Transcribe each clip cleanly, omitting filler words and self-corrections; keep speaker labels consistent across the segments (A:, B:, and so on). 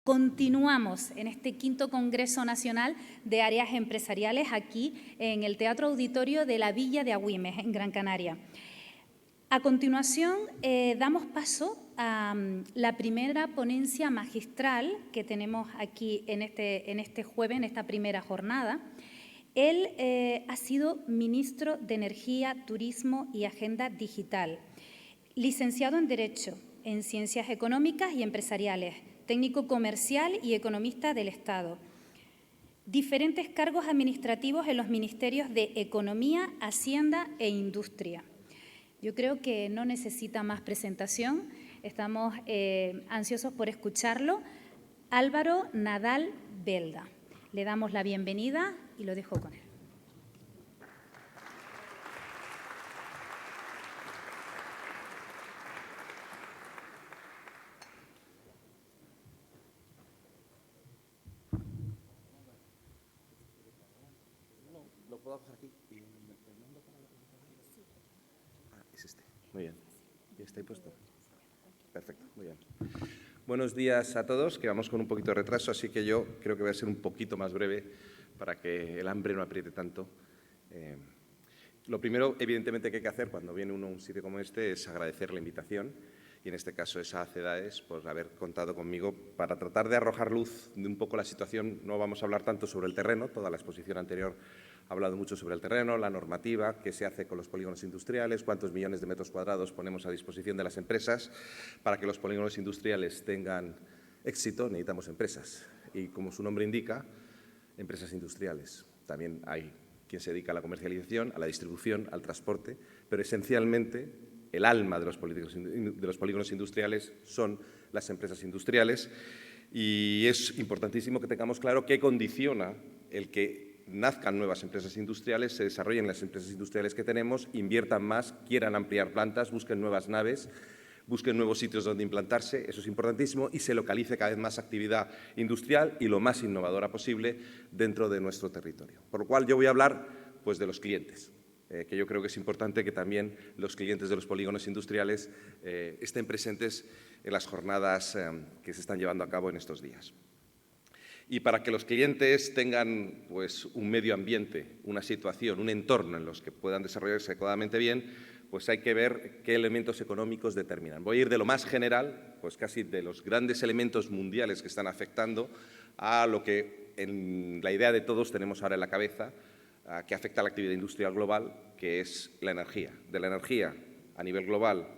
A: Continuamos en este 5º Congreso Nacional de Áreas Empresariales aquí en el Teatro Auditorio de la Villa de Agüimes, en Gran Canaria. A continuación, damos paso a la primera ponencia magistral que tenemos aquí en este jueves, en esta primera jornada. Él ha sido ministro de Energía, Turismo y Agenda Digital, licenciado en Derecho, en Ciencias Económicas y Empresariales, técnico comercial y economista del Estado. Diferentes cargos administrativos en los ministerios de Economía, Hacienda e Industria. Yo creo que no necesita más presentación. Estamos ansiosos por escucharlo. Álvaro Nadal Belda. Le damos la bienvenida y lo dejo con él.
B: ¿Lo puedo bajar aquí? ¿Y el mando para la presentación? Ah, es este. Muy bien. ¿Y está ahí puesto? Perfecto, muy bien. Buenos días a todos, que vamos con un poquito de retraso, así que yo creo que voy a ser un poquito más breve para que el hambre no apriete tanto. Lo primero, evidentemente, que hay que hacer cuando viene uno a un sitio como este es agradecer la invitación, y en este caso es a CEDAES por haber contado conmigo para tratar de arrojar luz de un poco la situación. No vamos a hablar tanto sobre el terreno, toda la exposición anterior ha hablado mucho sobre el terreno, la normativa, qué se hace con los polígonos industriales, cuántos millones de metros cuadrados ponemos a disposición de las empresas. Para que los polígonos industriales tengan éxito necesitamos empresas y, como su nombre indica, empresas industriales. También hay quien se dedica a la comercialización, a la distribución, al transporte, pero esencialmente el alma de los polígonos industriales son las empresas industriales, y es importantísimo que tengamos claro qué condiciona el que nazcan nuevas empresas industriales, se desarrollen las empresas industriales que tenemos, inviertan más, quieran ampliar plantas, busquen nuevas naves, busquen nuevos sitios donde implantarse, eso es importantísimo, y se localice cada vez más actividad industrial y lo más innovadora posible dentro de nuestro territorio. Por lo cual yo voy a hablar pues, de los clientes, que yo creo que es importante que también los clientes de los polígonos industriales estén presentes en las jornadas que se están llevando a cabo en estos días. Y para que los clientes tengan pues, un medio ambiente, una situación, un entorno en los que puedan desarrollarse adecuadamente bien, pues hay que ver qué elementos económicos determinan. Voy a ir de lo más general, pues casi de los grandes elementos mundiales que están afectando, a lo que en la idea de todos tenemos ahora en la cabeza, que afecta a la actividad industrial global, que es la energía. De la energía a nivel global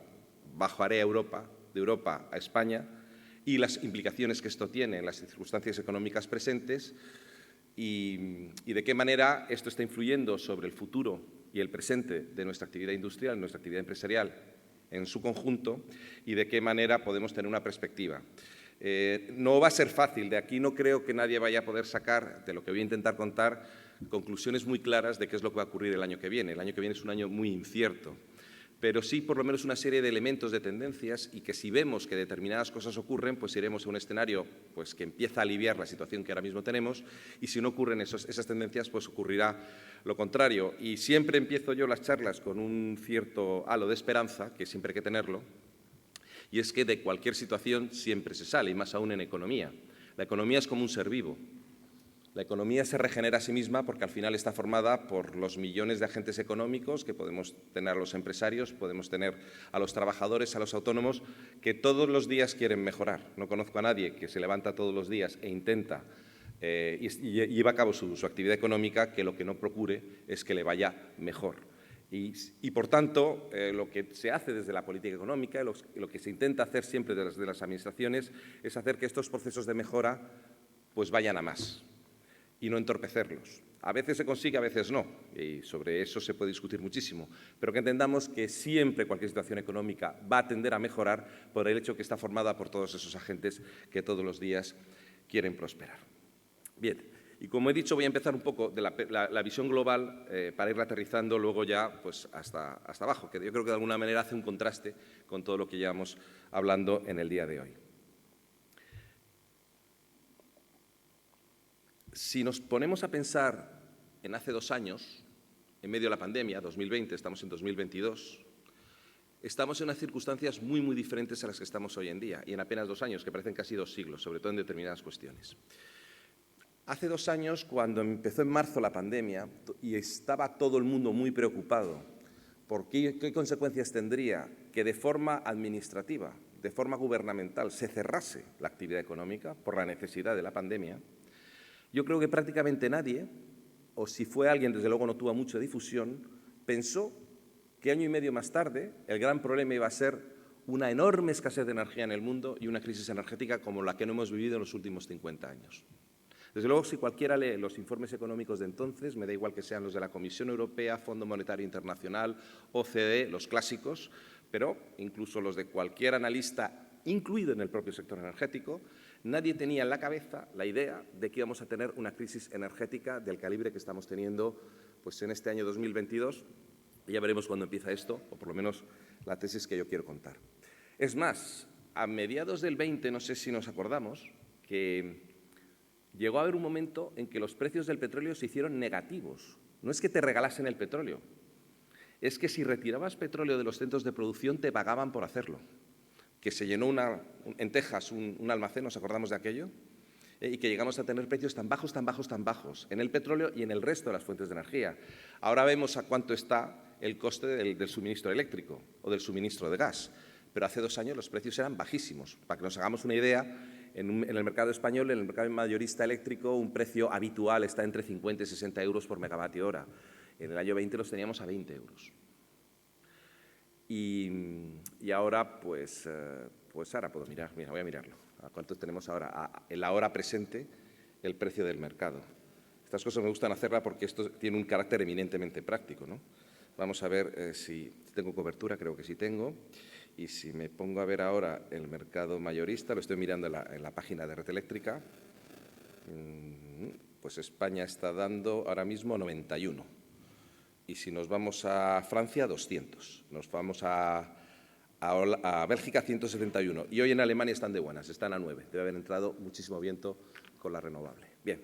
B: bajaré a Europa, de Europa a España, y las implicaciones que esto tiene en las circunstancias económicas presentes y de qué manera esto está influyendo sobre el futuro y el presente de nuestra actividad industrial, nuestra actividad empresarial en su conjunto, y de qué manera podemos tener una perspectiva. No va a ser fácil, de aquí no creo que nadie vaya a poder sacar, de lo que voy a intentar contar, conclusiones muy claras de qué es lo que va a ocurrir el año que viene. El año que viene es un año muy incierto, pero sí por lo menos una serie de elementos, de tendencias, y que si vemos que determinadas cosas ocurren, pues iremos a un escenario pues, que empieza a aliviar la situación que ahora mismo tenemos, y si no ocurren esas tendencias, pues ocurrirá lo contrario. Y siempre empiezo yo las charlas con un cierto halo de esperanza, que siempre hay que tenerlo, y es que de cualquier situación siempre se sale, y más aún en economía. La economía es como un ser vivo. La economía se regenera a sí misma porque al final está formada por los millones de agentes económicos que podemos tener a los empresarios, podemos tener a los trabajadores, a los autónomos, que todos los días quieren mejorar. No conozco a nadie que se levanta todos los días e intenta y lleva a cabo su actividad económica que lo que no procure es que le vaya mejor. Y por tanto, lo que se hace desde la política económica, lo que se intenta hacer siempre desde las administraciones, es hacer que estos procesos de mejora pues vayan a más y no entorpecerlos. A veces se consigue, a veces no, y sobre eso se puede discutir muchísimo, pero que entendamos que siempre cualquier situación económica va a tender a mejorar por el hecho que está formada por todos esos agentes que todos los días quieren prosperar. Bien, y como he dicho, voy a empezar un poco de la visión global para ir aterrizando luego ya pues, hasta abajo, que yo creo que de alguna manera hace un contraste con todo lo que llevamos hablando en el día de hoy. Si nos ponemos a pensar en hace 2 años, en medio de la pandemia, 2020, estamos en 2022, Estamos en unas circunstancias muy, muy diferentes a las que estamos hoy en día y en apenas 2 años, que parecen casi 2 siglos, sobre todo en determinadas cuestiones. Hace 2 años, cuando empezó en marzo la pandemia y estaba todo el mundo muy preocupado por qué consecuencias tendría que de forma administrativa, de forma gubernamental, se cerrase la actividad económica por la necesidad de la pandemia, yo creo que prácticamente nadie, o si fue alguien, desde luego no tuvo mucha difusión, pensó que año y medio más tarde el gran problema iba a ser una enorme escasez de energía en el mundo y una crisis energética como la que no hemos vivido en los últimos 50 años. Desde luego, si cualquiera lee los informes económicos de entonces, me da igual que sean los de la Comisión Europea, Fondo Monetario Internacional, OCDE, los clásicos, pero incluso los de cualquier analista, incluido en el propio sector energético, nadie tenía en la cabeza la idea de que íbamos a tener una crisis energética del calibre que estamos teniendo pues, en este año 2022. Ya veremos cuándo empieza esto, o por lo menos la tesis que yo quiero contar. Es más, a mediados del 20, no sé si nos acordamos, que llegó a haber un momento en que los precios del petróleo se hicieron negativos. No es que te regalasen el petróleo, es que si retirabas petróleo de los centros de producción te pagaban por hacerlo. Que se llenó en Texas un almacén, ¿nos acordamos de aquello? Y que llegamos a tener precios tan bajos, tan bajos, tan bajos en el petróleo y en el resto de las fuentes de energía. Ahora vemos a cuánto está el coste del suministro eléctrico o del suministro de gas, pero hace 2 años los precios eran bajísimos. Para que nos hagamos una idea, en el mercado español, en el mercado mayorista eléctrico, un precio habitual está entre 50 y 60 euros por megavatio hora. En el año 20 los teníamos a 20 euros. Y ahora, pues ahora puedo mirar, mira, voy a mirarlo. ¿A cuánto tenemos ahora? En la hora presente, el precio del mercado. Estas cosas me gustan hacerlas porque esto tiene un carácter eminentemente práctico, ¿no? Vamos a ver si tengo cobertura, creo que sí tengo. Y si me pongo a ver ahora el mercado mayorista, lo estoy mirando en la página de Red Eléctrica, pues España está dando ahora mismo 91. Y si nos vamos a Francia, 200. Nos vamos a Bélgica, 171. Y hoy en Alemania están de buenas, están a 9. Debe haber entrado muchísimo viento con la renovable. Bien,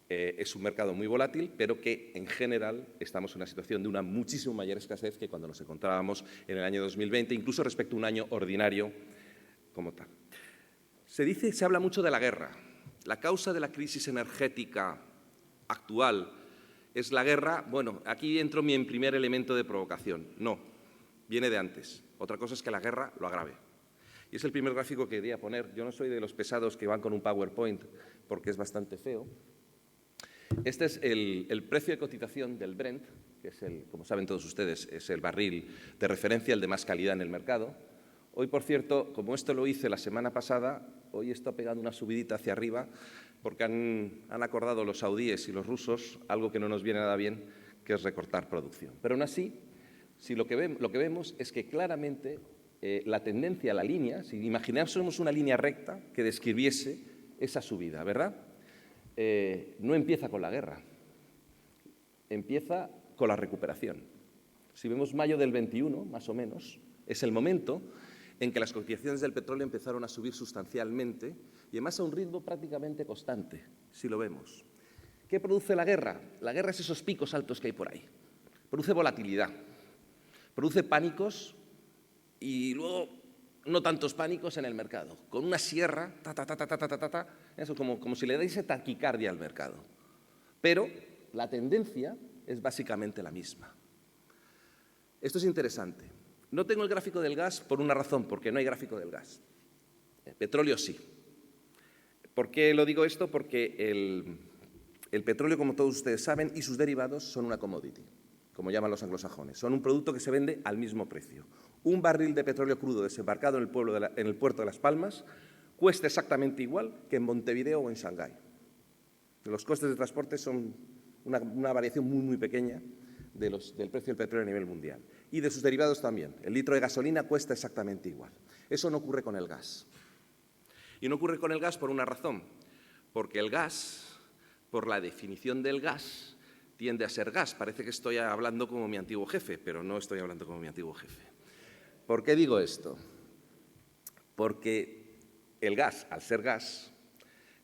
B: es un mercado muy volátil, pero que en general estamos en una situación de una muchísimo mayor escasez que cuando nos encontrábamos en el año 2020, incluso respecto a un año ordinario como tal. Se habla mucho de la guerra. La causa de la crisis energética actual es la guerra. Bueno, aquí entro mi primer elemento de provocación. No, viene de antes. Otra cosa es que la guerra lo agrave. Y es el primer gráfico que quería poner. Yo no soy de los pesados que van con un PowerPoint porque es bastante feo. Este es el precio de cotización del Brent, que es como saben todos ustedes, es el barril de referencia, el de más calidad en el mercado. Hoy, por cierto, como esto lo hice la semana pasada, hoy está pegando una subidita hacia arriba porque han acordado los saudíes y los rusos algo que no nos viene nada bien, que es recortar producción. Pero aún así, si lo que vemos es que claramente la tendencia, la línea, si imaginásemos una línea recta que describiese esa subida, ¿verdad? No empieza con la guerra, empieza con la recuperación. Si vemos mayo del 21, más o menos, es el momento en que las cotizaciones del petróleo empezaron a subir sustancialmente y además a un ritmo prácticamente constante, si lo vemos. ¿Qué produce la guerra? La guerra es esos picos altos que hay por ahí. Produce volatilidad, produce pánicos y luego no tantos pánicos en el mercado. Con una sierra, eso como si le diese taquicardia al mercado. Pero la tendencia es básicamente la misma. Esto es interesante. No tengo el gráfico del gas por una razón, porque no hay gráfico del gas. El petróleo sí. ¿Por qué lo digo esto? Porque el petróleo, como todos ustedes saben, y sus derivados son una commodity, como llaman los anglosajones. Son un producto que se vende al mismo precio. Un barril de petróleo crudo desembarcado en el puerto de Las Palmas cuesta exactamente igual que en Montevideo o en Shanghái. Los costes de transporte son una variación muy, muy pequeña del precio del petróleo a nivel mundial. Y de sus derivados también. El litro de gasolina cuesta exactamente igual. Eso no ocurre con el gas. Y no ocurre con el gas por una razón. Porque el gas, por la definición del gas, tiende a ser gas. Parece que estoy hablando como mi antiguo jefe, pero no estoy hablando como mi antiguo jefe. ¿Por qué digo esto? Porque el gas, al ser gas,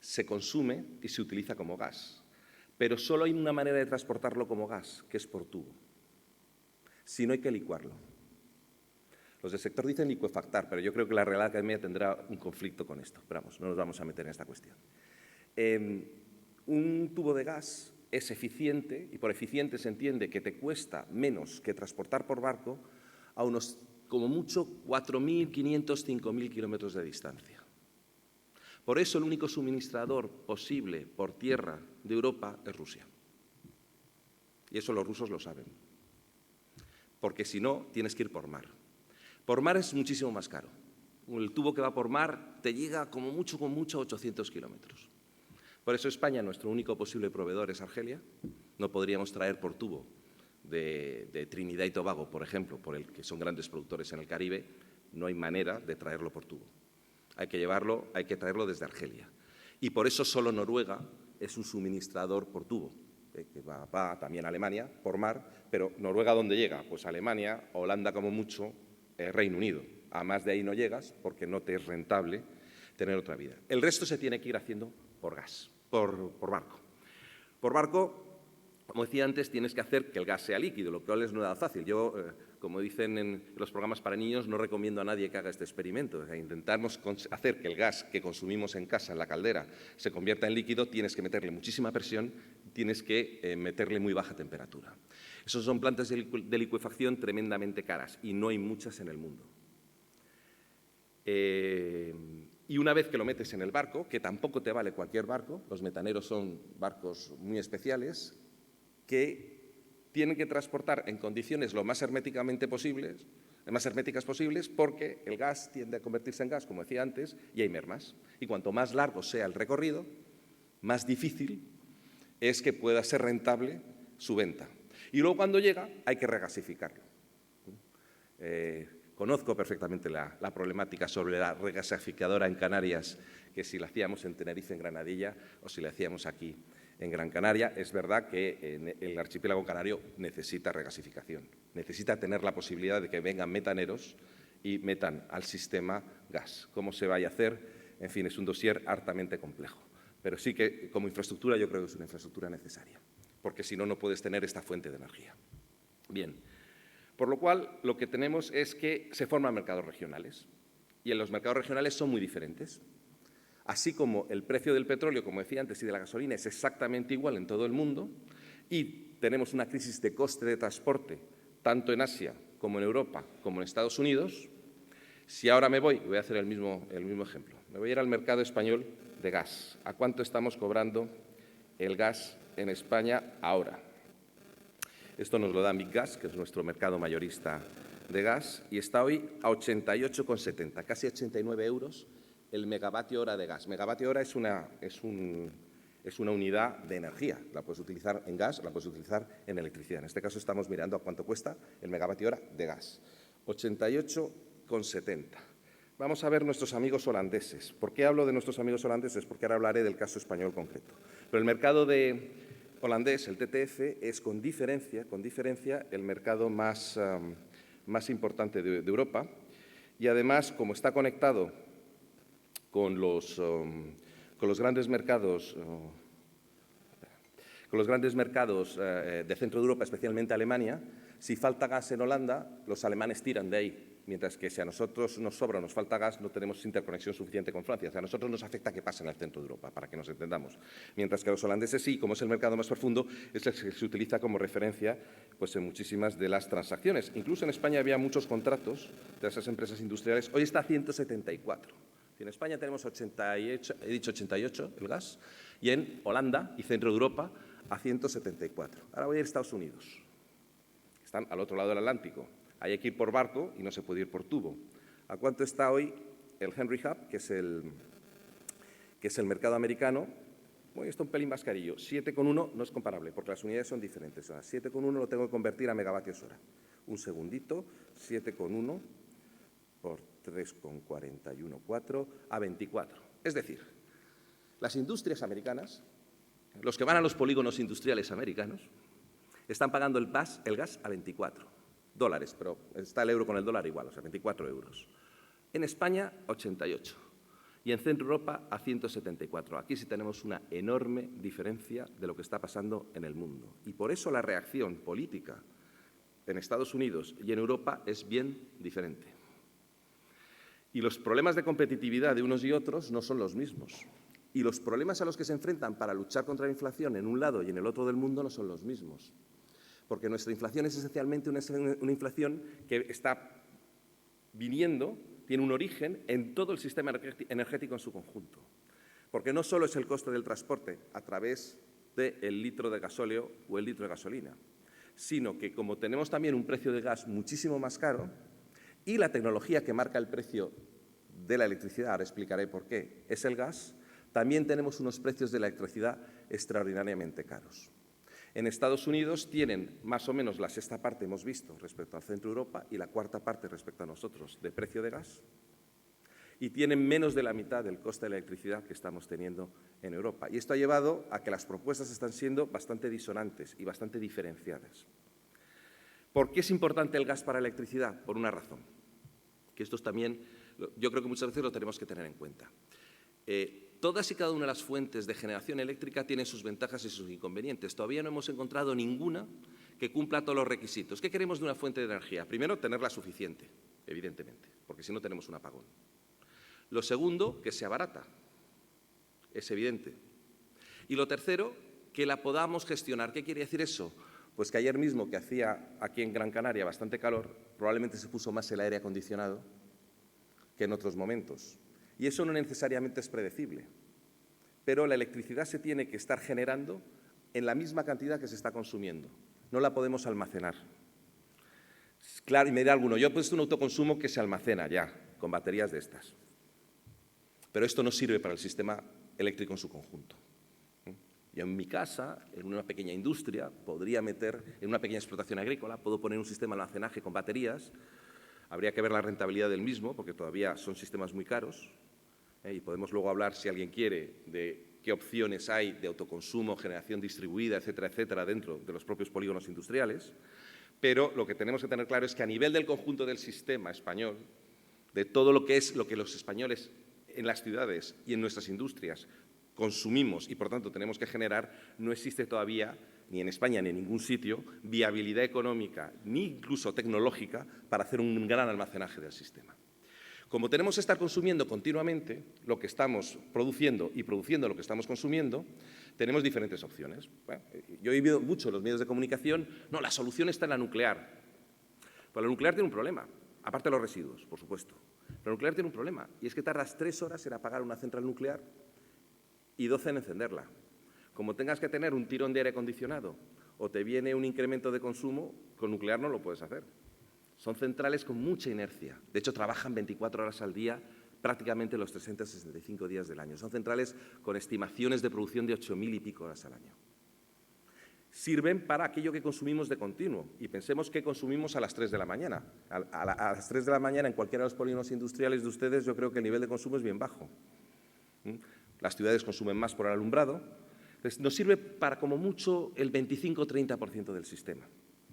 B: se consume y se utiliza como gas. Pero solo hay una manera de transportarlo como gas, que es por tubo. Si no, hay que licuarlo. Los del sector dicen licuefactar, pero yo creo que la Real Academia tendrá un conflicto con esto. Pero vamos, no nos vamos a meter en esta cuestión. Un tubo de gas es eficiente, y por eficiente se entiende que te cuesta menos que transportar por barco a unos, como mucho, 4.500, 5.000 kilómetros de distancia. Por eso el único suministrador posible por tierra de Europa es Rusia. Y eso los rusos lo saben. Porque si no, tienes que ir por mar. Por mar es muchísimo más caro. El tubo que va por mar te llega como mucho, a 800 kilómetros. Por eso España, nuestro único posible proveedor es Argelia. No podríamos traer por tubo de Trinidad y Tobago, por ejemplo, por el que son grandes productores en el Caribe. No hay manera de traerlo por tubo. Hay que traerlo desde Argelia. Y por eso solo Noruega es un suministrador por tubo, que va también a Alemania por mar, pero ¿Noruega dónde llega? Pues Alemania, Holanda como mucho, Reino Unido. A más de ahí no llegas porque no te es rentable tener otra vida. El resto se tiene que ir haciendo por gas, por barco. Por barco, como decía antes, tienes que hacer que el gas sea líquido, lo cual es nada fácil. Yo, como dicen en los programas para niños, no recomiendo a nadie que haga este experimento. O sea, intentamos hacer que el gas que consumimos en casa, en la caldera, se convierta en líquido, tienes que meterle muchísima presión, tienes que meterle muy baja temperatura. Esas son plantas de licuefacción tremendamente caras y no hay muchas en el mundo. Y una vez que lo metes en el barco, que tampoco te vale cualquier barco, los metaneros son barcos muy especiales, que tienen que transportar en condiciones lo más herméticas posibles, porque el gas tiende a convertirse en gas, como decía antes, y hay mermas. Y cuanto más largo sea el recorrido, más difícil es que pueda ser rentable su venta. Y luego, cuando llega, hay que regasificarlo. Conozco perfectamente la problemática sobre la regasificadora en Canarias, que si la hacíamos en Tenerife, en Granadilla, o si la hacíamos aquí en Gran Canaria. Es verdad que el archipiélago canario necesita regasificación, necesita tener la posibilidad de que vengan metaneros y metan al sistema gas. ¿Cómo se vaya a hacer? En fin, es un dossier hartamente complejo. Pero sí que, como infraestructura, yo creo que es una infraestructura necesaria, porque si no, no puedes tener esta fuente de energía. Bien, por lo cual, lo que tenemos es que se forman mercados regionales, y en los mercados regionales son muy diferentes. Así como el precio del petróleo, como decía antes, y de la gasolina es exactamente igual en todo el mundo, y tenemos una crisis de coste de transporte, tanto en Asia como en Europa, como en Estados Unidos. Si ahora voy a hacer el mismo ejemplo, me voy a ir al mercado español de gas. ¿A cuánto estamos cobrando el gas en España ahora? Esto nos lo da Miggas, que es nuestro mercado mayorista de gas, y está hoy a 88,70, casi 89 euros el megavatio hora de gas. Megavatio hora es una unidad de energía. La puedes utilizar en gas, la puedes utilizar en electricidad. En este caso estamos mirando a cuánto cuesta el megavatio hora de gas. 88,70. Vamos a ver nuestros amigos holandeses. ¿Por qué hablo de nuestros amigos holandeses? Porque ahora hablaré del caso español concreto. Pero el mercado holandés, el TTF, es con diferencia el mercado más importante de Europa, y además, como está conectado con los grandes mercados de centro de Europa, especialmente Alemania, si falta gas en Holanda, los alemanes tiran de ahí. Mientras que si a nosotros nos sobra o nos falta gas, no tenemos interconexión suficiente con Francia. O sea, a nosotros nos afecta que pase en el centro de Europa, para que nos entendamos. Mientras que a los holandeses sí, como es el mercado más profundo, es el que se utiliza como referencia pues, en muchísimas de las transacciones. Incluso en España había muchos contratos de esas empresas industriales. Hoy está a 174. En España tenemos 88, he dicho 88 el gas, y en Holanda y centro de Europa a 174. Ahora voy a ir a Estados Unidos. Están al otro lado del Atlántico. Ahí hay que ir por barco y no se puede ir por tubo. ¿A cuánto está hoy el Henry Hub, que es el mercado americano? Bueno, esto un pelín más carillo. 7,1 no es comparable, porque las unidades son diferentes. 7,1 lo tengo que convertir a megavatios hora. Un segundito, 7,1 por 3,414 a 24. Es decir, las industrias americanas, los que van a los polígonos industriales americanos, están pagando el gas a 24 dólares, pero está el euro con el dólar igual, o sea, 24 euros. En España, 88. Y en Centro Europa, a 174. Aquí sí tenemos una enorme diferencia de lo que está pasando en el mundo. Y por eso la reacción política en Estados Unidos y en Europa es bien diferente. Y los problemas de competitividad de unos y otros no son los mismos. Y los problemas a los que se enfrentan para luchar contra la inflación en un lado y en el otro del mundo no son los mismos. Porque nuestra inflación es esencialmente una inflación que está viniendo, tiene un origen en todo el sistema energético en su conjunto. Porque no solo es el coste del transporte a través del litro de gasóleo o el litro de gasolina, sino que como tenemos también un precio de gas muchísimo más caro y la tecnología que marca el precio de la electricidad, ahora explicaré por qué, es el gas, también tenemos unos precios de la electricidad extraordinariamente caros. En Estados Unidos tienen más o menos la sexta parte, hemos visto, respecto al centro de Europa y la cuarta parte respecto a nosotros de precio de gas, y tienen menos de la mitad del coste de la electricidad que estamos teniendo en Europa. Y esto ha llevado a que las propuestas están siendo bastante disonantes y bastante diferenciadas. ¿Por qué es importante el gas para la electricidad? Por una razón, que esto también, yo creo que muchas veces lo tenemos que tener en cuenta. Todas y cada una de las fuentes de generación eléctrica tienen sus ventajas y sus inconvenientes. Todavía no hemos encontrado ninguna que cumpla todos los requisitos. ¿Qué queremos de una fuente de energía? Primero, tenerla suficiente, evidentemente, porque si no tenemos un apagón. Lo segundo, que sea barata, es evidente. Y lo tercero, que la podamos gestionar. ¿Qué quiere decir eso? Pues que ayer mismo, que hacía aquí en Gran Canaria bastante calor, probablemente se puso más el aire acondicionado que en otros momentos. Y eso no necesariamente es predecible. Pero la electricidad se tiene que estar generando en la misma cantidad que se está consumiendo. No la podemos almacenar. Claro, y me dirá alguno, yo he puesto un autoconsumo que se almacena ya, con baterías de estas. Pero esto no sirve para el sistema eléctrico en su conjunto. Yo en mi casa, en una pequeña industria, podría meter, en una pequeña explotación agrícola, puedo poner un sistema de almacenaje con baterías. Habría que ver la rentabilidad del mismo, porque todavía son sistemas muy caros. Y podemos luego hablar, si alguien quiere, de qué opciones hay de autoconsumo, generación distribuida, etcétera, etcétera, dentro de los propios polígonos industriales. Pero lo que tenemos que tener claro es que a nivel del conjunto del sistema español, de todo lo que es lo que los españoles en las ciudades y en nuestras industrias consumimos y, por tanto, tenemos que generar, no existe todavía, ni en España ni en ningún sitio, viabilidad económica ni incluso tecnológica para hacer un gran almacenaje del sistema. Como tenemos que estar consumiendo continuamente lo que estamos produciendo y produciendo lo que estamos consumiendo, tenemos diferentes opciones. Bueno, yo he oído mucho en los medios de comunicación, no, la solución está en la nuclear. Pues la nuclear tiene un problema, aparte de los residuos, por supuesto. La nuclear tiene un problema, y es que tardas 3 horas en apagar una central nuclear y 12 en encenderla. Como tengas que tener un tirón de aire acondicionado o te viene un incremento de consumo, con nuclear no lo puedes hacer. Son centrales con mucha inercia. De hecho, trabajan 24 horas al día, prácticamente los 365 días del año. Son centrales con estimaciones de producción de 8.000 y pico horas al año. Sirven para aquello que consumimos de continuo. Y pensemos que consumimos a las 3 de la mañana. A las 3 de la mañana en cualquiera de los polígonos industriales de ustedes yo creo que el nivel de consumo es bien bajo. Las ciudades consumen más por el alumbrado. Entonces, nos sirve para como mucho el 25-30% del sistema.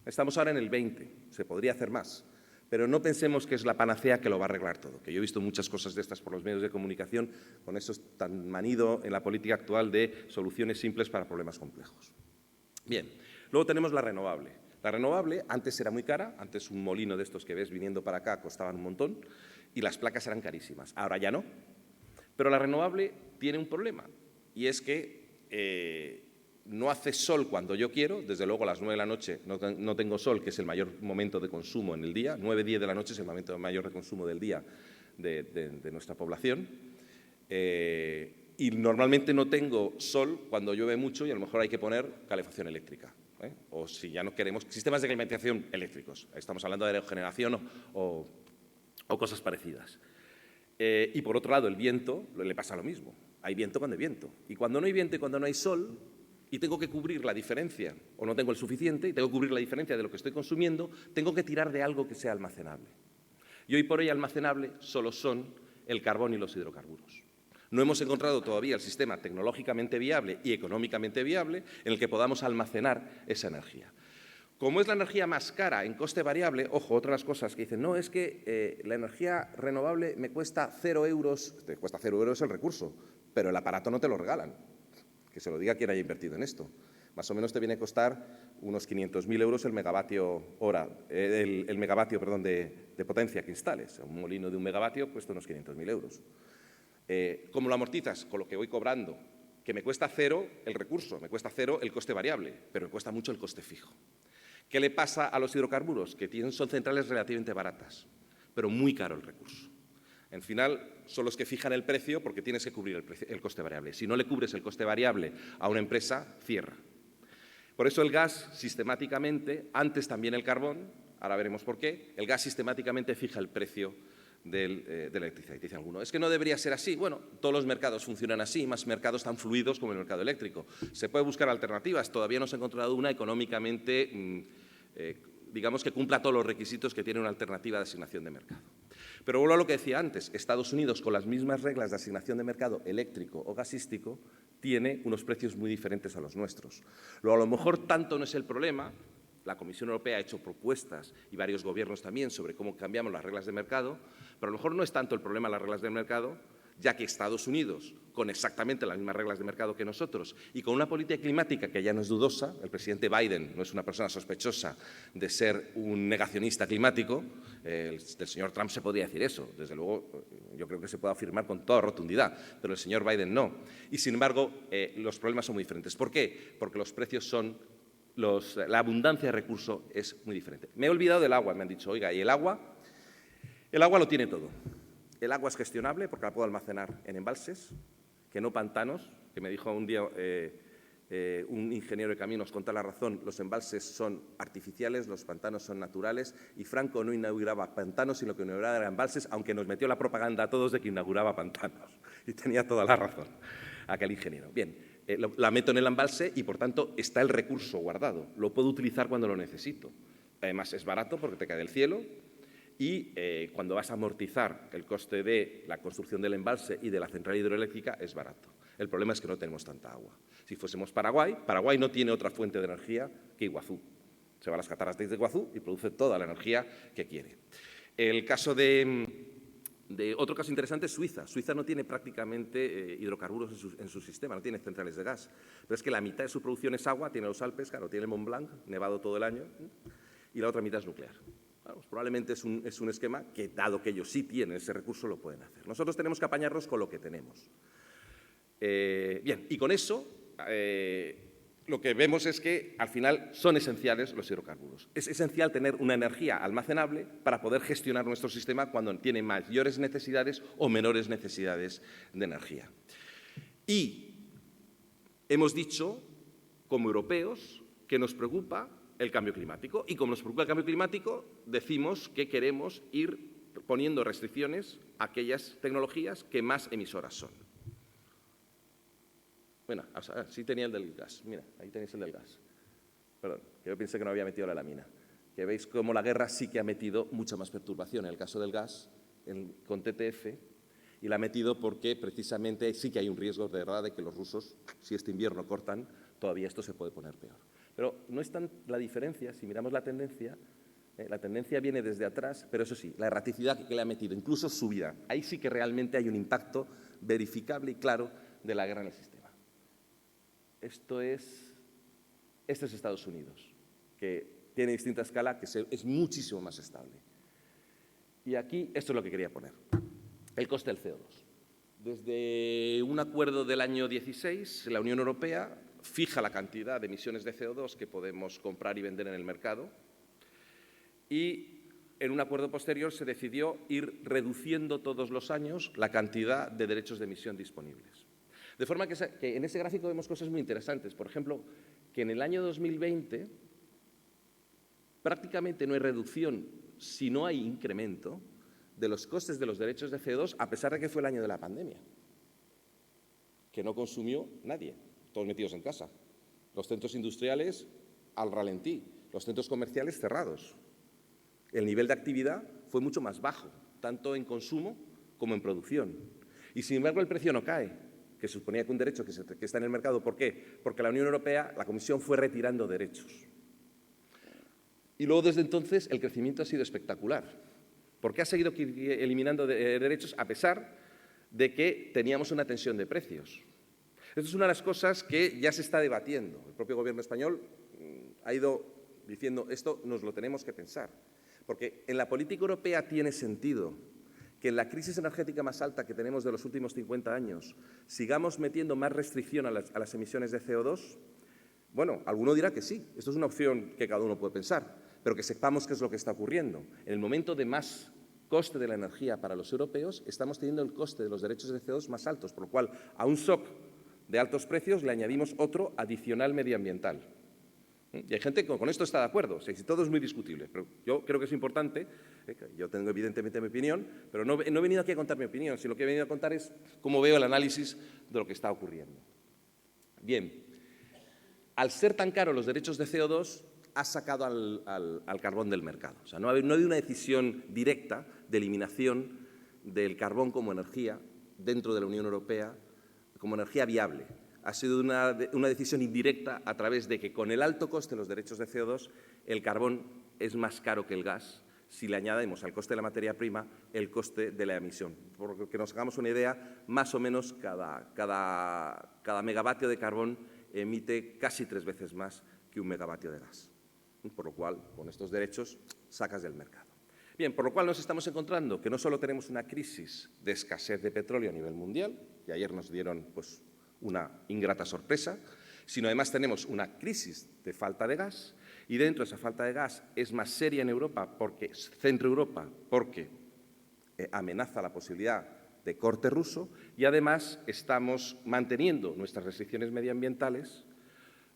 B: Estamos ahora en el 20%, se podría hacer más. Pero no pensemos que es la panacea que lo va a arreglar todo, que yo he visto muchas cosas de estas por los medios de comunicación con eso tan manido en la política actual de soluciones simples para problemas complejos. Bien, luego tenemos la renovable. La renovable antes era muy cara, antes un molino de estos que ves viniendo para acá costaban un montón y las placas eran carísimas. Ahora ya no. Pero la renovable tiene un problema y es que no hace sol cuando yo quiero, desde luego a las 9 de la noche no tengo sol, que es el mayor momento de consumo en el día, 9-10 de la noche es el momento mayor de consumo del día de nuestra población. Y normalmente no tengo sol cuando llueve mucho y a lo mejor hay que poner calefacción eléctrica. O si ya no queremos, sistemas de climatización eléctricos. Estamos hablando de aerogeneración o cosas parecidas. Y por otro lado, el viento le pasa lo mismo. Hay viento cuando hay viento. Y cuando no hay viento y cuando no hay sol, y tengo que cubrir la diferencia, o no tengo el suficiente, y tengo que cubrir la diferencia de lo que estoy consumiendo, tengo que tirar de algo que sea almacenable. Y hoy por hoy almacenable solo son el carbón y los hidrocarburos. No hemos encontrado todavía el sistema tecnológicamente viable y económicamente viable en el que podamos almacenar esa energía. Como es la energía más cara en coste variable, ojo, otras cosas que dicen, no, es que la energía renovable me cuesta 0 euros, te cuesta 0 euros el recurso, pero el aparato no te lo regalan, que se lo diga quien haya invertido en esto. Más o menos te viene a costar unos 500.000 euros el megavatio hora, el megavatio, perdón, de potencia que instales. Un molino de 1 megavatio cuesta unos 500.000 euros. ¿Cómo lo amortizas? Con lo que voy cobrando, que me cuesta cero el recurso, me cuesta cero el coste variable, pero me cuesta mucho el coste fijo. ¿Qué le pasa a los hidrocarburos? Que son centrales relativamente baratas, pero muy caro el recurso. En final, son los que fijan el precio porque tienes que cubrir el coste variable. Si no le cubres el coste variable a una empresa, cierra. Por eso el gas, sistemáticamente, antes también el carbón, ahora veremos por qué, el gas sistemáticamente fija el precio de la electricidad. Y dice alguno, es que no debería ser así. Bueno, todos los mercados funcionan así, más mercados tan fluidos como el mercado eléctrico. Se puede buscar alternativas, todavía no se ha encontrado una económicamente, digamos, que cumpla todos los requisitos que tiene una alternativa de asignación de mercado. Pero vuelvo a lo que decía antes, Estados Unidos, con las mismas reglas de asignación de mercado eléctrico o gasístico, tiene unos precios muy diferentes a los nuestros. Luego, a lo mejor tanto no es el problema. La Comisión Europea ha hecho propuestas y varios gobiernos también sobre cómo cambiamos las reglas de mercado, pero a lo mejor no es tanto el problema las reglas de mercado, ya que Estados Unidos, con exactamente las mismas reglas de mercado que nosotros y con una política climática que ya no es dudosa, el presidente Biden no es una persona sospechosa de ser un negacionista climático, del señor Trump se podría decir eso, desde luego yo creo que se puede afirmar con toda rotundidad, pero el señor Biden no. Y sin embargo, los problemas son muy diferentes. ¿Por qué? Porque los precios son la abundancia de recursos es muy diferente. Me he olvidado del agua, me han dicho, oiga, ¿y el agua? El agua lo tiene todo. El agua es gestionable porque la puedo almacenar en embalses, que no pantanos, que me dijo un día un ingeniero de caminos con toda la razón, los embalses son artificiales, los pantanos son naturales, y Franco no inauguraba pantanos, sino que inauguraba embalses, aunque nos metió la propaganda a todos de que inauguraba pantanos. Y tenía toda la razón aquel ingeniero. Bien, la meto en el embalse y, por tanto, está el recurso guardado. Lo puedo utilizar cuando lo necesito. Además, es barato porque te cae del cielo y cuando vas a amortizar el coste de la construcción del embalse y de la central hidroeléctrica es barato. El problema es que no tenemos tanta agua. Si fuésemos Paraguay, Paraguay no tiene otra fuente de energía que Iguazú. Se va a las cataratas de Iguazú y produce toda la energía que quiere. El caso otro caso interesante es Suiza. Suiza no tiene prácticamente hidrocarburos en su sistema, no tiene centrales de gas. Pero es que la mitad de su producción es agua, tiene los Alpes, claro, tiene el Mont Blanc, nevado todo el año, y la otra mitad es nuclear. Bueno, pues probablemente es un esquema que, dado que ellos sí tienen ese recurso, lo pueden hacer. Nosotros tenemos que apañarnos con lo que tenemos. Bien, y con eso lo que vemos es que al final son esenciales los hidrocarburos. Es esencial tener una energía almacenable para poder gestionar nuestro sistema cuando tiene mayores necesidades o menores necesidades de energía. Y hemos dicho, como europeos, que nos preocupa el cambio climático. Y como nos preocupa el cambio climático, decimos que queremos ir poniendo restricciones a aquellas tecnologías que más emisoras son. Bueno, sí tenía el del gas. Mira, ahí tenéis el del gas. Perdón, que yo pensé que no había metido la lámina. Que veis cómo la guerra sí que ha metido mucha más perturbación. En el caso del gas, con TTF, y la ha metido porque precisamente sí que hay un riesgo de verdad de que los rusos, si este invierno cortan, todavía esto se puede poner peor. Pero no es tan la diferencia, si miramos la tendencia viene desde atrás, pero eso sí, la erraticidad que le ha metido, incluso subida. Ahí sí que realmente hay un impacto verificable y claro de la guerra en el sistema. Este es Estados Unidos, que tiene distinta escala, que es muchísimo más estable. Y aquí esto es lo que quería poner, el coste del CO2. Desde un acuerdo del año 16, la Unión Europea fija la cantidad de emisiones de CO2 que podemos comprar y vender en el mercado y en un acuerdo posterior se decidió ir reduciendo todos los años la cantidad de derechos de emisión disponibles. De forma que en ese gráfico vemos cosas muy interesantes. Por ejemplo, que en el año 2020 prácticamente no hay reducción, si no hay incremento, de los costes de los derechos de CO2, a pesar de que fue el año de la pandemia, que no consumió nadie, todos metidos en casa. Los centros industriales al ralentí, los centros comerciales cerrados. El nivel de actividad fue mucho más bajo, tanto en consumo como en producción. Y sin embargo el precio no cae, que suponía que un derecho que está en el mercado. ¿Por qué? Porque la Unión Europea, la Comisión, fue retirando derechos. Y luego, desde entonces, el crecimiento ha sido espectacular, porque ha seguido eliminando derechos a pesar de que teníamos una tensión de precios. Esto es una de las cosas que ya se está debatiendo. El propio Gobierno español ha ido diciendo esto nos lo tenemos que pensar. Porque en la política europea tiene sentido que en la crisis energética más alta que tenemos de los últimos 50 años sigamos metiendo más restricción a las emisiones de CO2. Bueno, alguno dirá que sí, esto es una opción que cada uno puede pensar, pero que sepamos qué es lo que está ocurriendo. En el momento de más coste de la energía para los europeos, estamos teniendo el coste de los derechos de CO2 más altos, por lo cual a un shock de altos precios le añadimos otro adicional medioambiental. Y hay gente que con esto está de acuerdo, o sea, si todo es muy discutible, pero yo creo que es importante, yo tengo evidentemente mi opinión, pero no he venido aquí a contar mi opinión, sino lo que he venido a contar es cómo veo el análisis de lo que está ocurriendo. Bien, al ser tan caros los derechos de CO2, ha sacado al carbón del mercado. O sea, no ha habido una decisión directa de eliminación del carbón como energía dentro de la Unión Europea, como energía viable. Ha sido una decisión indirecta a través de que con el alto coste de los derechos de CO2 el carbón es más caro que el gas si le añadimos al coste de la materia prima el coste de la emisión. Por que nos hagamos una idea, más o menos cada megavatio de carbón emite casi 3 veces más que un megavatio de gas. Por lo cual, con estos derechos, sacas del mercado. Bien, por lo cual nos estamos encontrando que no solo tenemos una crisis de escasez de petróleo a nivel mundial, que ayer nos dieron pues, una ingrata sorpresa, sino además tenemos una crisis de falta de gas y dentro de esa falta de gas es más seria en Europa, Centro Europa, porque amenaza la posibilidad de corte ruso y además estamos manteniendo nuestras restricciones medioambientales,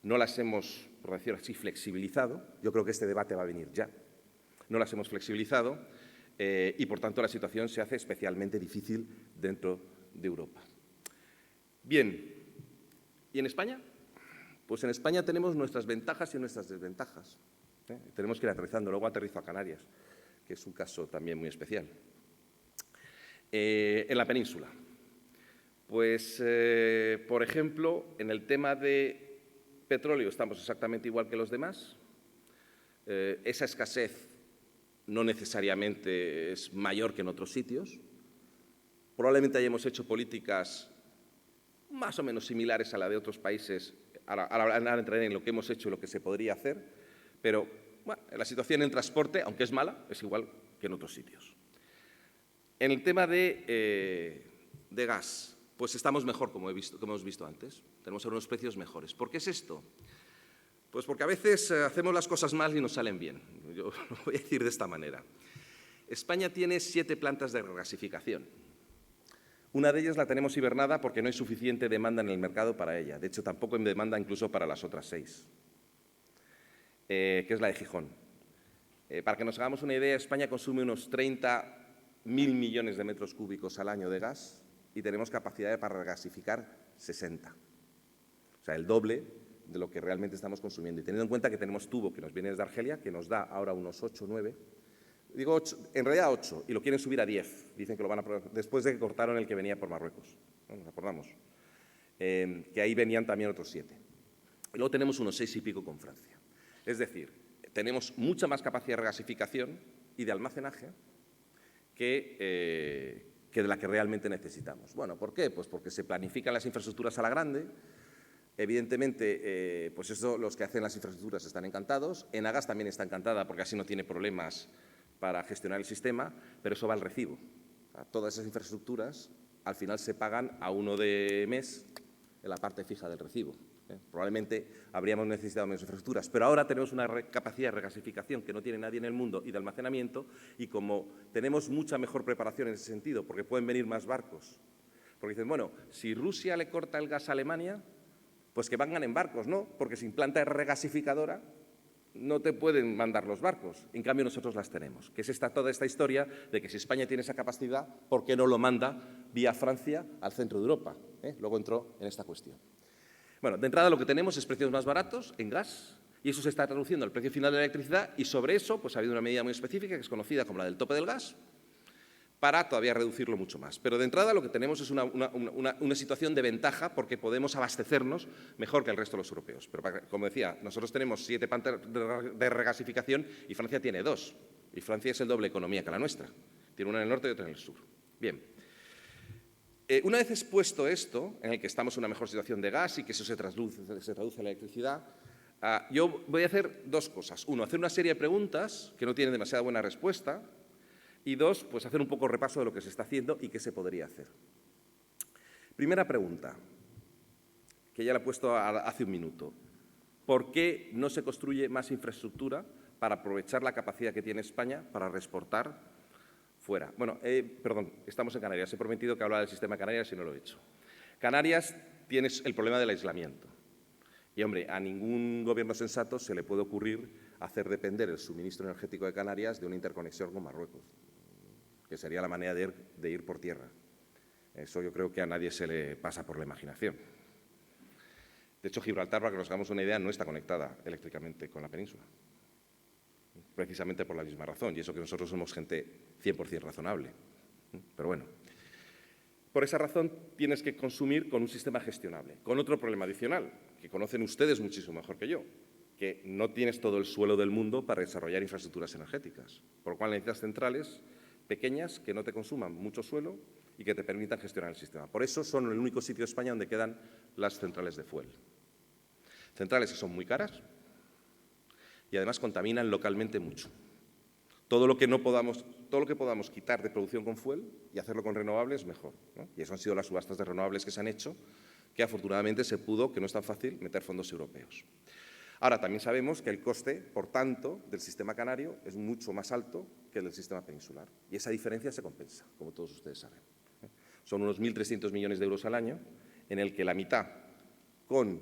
B: no las hemos, por decirlo así, flexibilizado. Yo creo que este debate va a venir ya. No las hemos flexibilizado y, por tanto, la situación se hace especialmente difícil dentro de Europa. Bien, ¿y en España? Pues en España tenemos nuestras ventajas y nuestras desventajas. Tenemos que ir aterrizando. Luego aterrizo a Canarias, que es un caso también muy especial. En la península, pues, por ejemplo, en el tema de petróleo estamos exactamente igual que los demás. Esa escasez no necesariamente es mayor que en otros sitios. Probablemente hayamos hecho políticas más o menos similares a la de otros países. Ahora entraré en lo que hemos hecho y lo que se podría hacer, pero bueno, la situación en transporte, aunque es mala, es igual que en otros sitios. En el tema de gas, pues estamos mejor, como hemos visto antes. Tenemos unos precios mejores. ¿Por qué es esto? Pues porque a veces hacemos las cosas mal y nos salen bien. Yo lo voy a decir de esta manera. España tiene 7 plantas de regasificación. Una de ellas la tenemos hibernada porque no hay suficiente demanda en el mercado para ella. De hecho, tampoco hay demanda incluso para las otras 6, que es la de Gijón. Para que nos hagamos una idea, España consume unos 30.000 millones de metros cúbicos al año de gas y tenemos capacidad para regasificar 60. O sea, el doble de lo que realmente estamos consumiendo. Y teniendo en cuenta que tenemos tubo que nos viene desde Argelia, que nos da ahora unos 8 o 9. Digo 8, en realidad 8, y lo quieren subir a 10. Dicen que lo van a probar después de que cortaron el que venía por Marruecos. ¿No? Nos acordamos. Que ahí venían también otros 7. Y luego tenemos unos 6 y pico con Francia. Es decir, tenemos mucha más capacidad de regasificación y de almacenaje que de la que realmente necesitamos. Bueno, ¿por qué? Pues porque se planifican las infraestructuras a la grande. Evidentemente, pues eso, los que hacen las infraestructuras están encantados. Enagas también está encantada porque así no tiene problemas para gestionar el sistema, pero eso va al recibo. Todas esas infraestructuras al final se pagan a 1 de mes en la parte fija del recibo. Probablemente habríamos necesitado menos infraestructuras, pero ahora tenemos una capacidad de regasificación que no tiene nadie en el mundo y de almacenamiento, y como tenemos mucha mejor preparación en ese sentido, porque pueden venir más barcos, porque dicen, bueno, si Rusia le corta el gas a Alemania, pues que vengan en barcos, ¿no? Porque sin planta regasificadora no te pueden mandar los barcos. En cambio, nosotros las tenemos. Que es toda esta historia de que si España tiene esa capacidad, ¿por qué no lo manda vía Francia al centro de Europa? Luego entró en esta cuestión. Bueno, de entrada lo que tenemos es precios más baratos en gas y eso se está traduciendo al precio final de la electricidad y sobre eso pues ha habido una medida muy específica que es conocida como la del tope del gas para todavía reducirlo mucho más. Pero de entrada lo que tenemos es una situación de ventaja porque podemos abastecernos mejor que el resto de los europeos. Pero como decía, nosotros tenemos 7 plantas de regasificación y Francia tiene 2. Y Francia es el doble economía que la nuestra. Tiene una en el norte y otra en el sur. Bien. Una vez expuesto esto, en el que estamos en una mejor situación de gas y que eso se traduce en la electricidad, yo voy a hacer dos cosas. Uno, hacer una serie de preguntas que no tienen demasiada buena respuesta. Y dos, pues hacer un poco repaso de lo que se está haciendo y qué se podría hacer. Primera pregunta, que ya la he puesto hace un minuto. ¿Por qué no se construye más infraestructura para aprovechar la capacidad que tiene España para reexportar fuera? Bueno, perdón, estamos en Canarias. He prometido que hablaba del sistema de Canarias y no lo he hecho. Canarias tiene el problema del aislamiento. Y, hombre, a ningún gobierno sensato se le puede ocurrir hacer depender el suministro energético de Canarias de una interconexión con Marruecos, que sería la manera de ir por tierra. Eso yo creo que a nadie se le pasa por la imaginación. De hecho, Gibraltar, para que nos hagamos una idea, no está conectada eléctricamente con la península, precisamente por la misma razón, y eso que nosotros somos gente 100% razonable. Pero bueno, por esa razón tienes que consumir con un sistema gestionable, con otro problema adicional, que conocen ustedes muchísimo mejor que yo, que no tienes todo el suelo del mundo para desarrollar infraestructuras energéticas, por lo cual necesitas centrales pequeñas que no te consuman mucho suelo y que te permitan gestionar el sistema. Por eso son el único sitio de España donde quedan las centrales de fuel. Centrales que son muy caras y además contaminan localmente mucho. Todo lo que podamos quitar de producción con fuel y hacerlo con renovables, mejor, ¿no? Y eso han sido las subastas de renovables que se han hecho, que afortunadamente se pudo, que no es tan fácil, meter fondos europeos. Ahora, también sabemos que el coste, por tanto, del sistema canario es mucho más alto que el del sistema peninsular. Y esa diferencia se compensa, como todos ustedes saben. Son unos 1.300 millones de euros al año, en el que la mitad con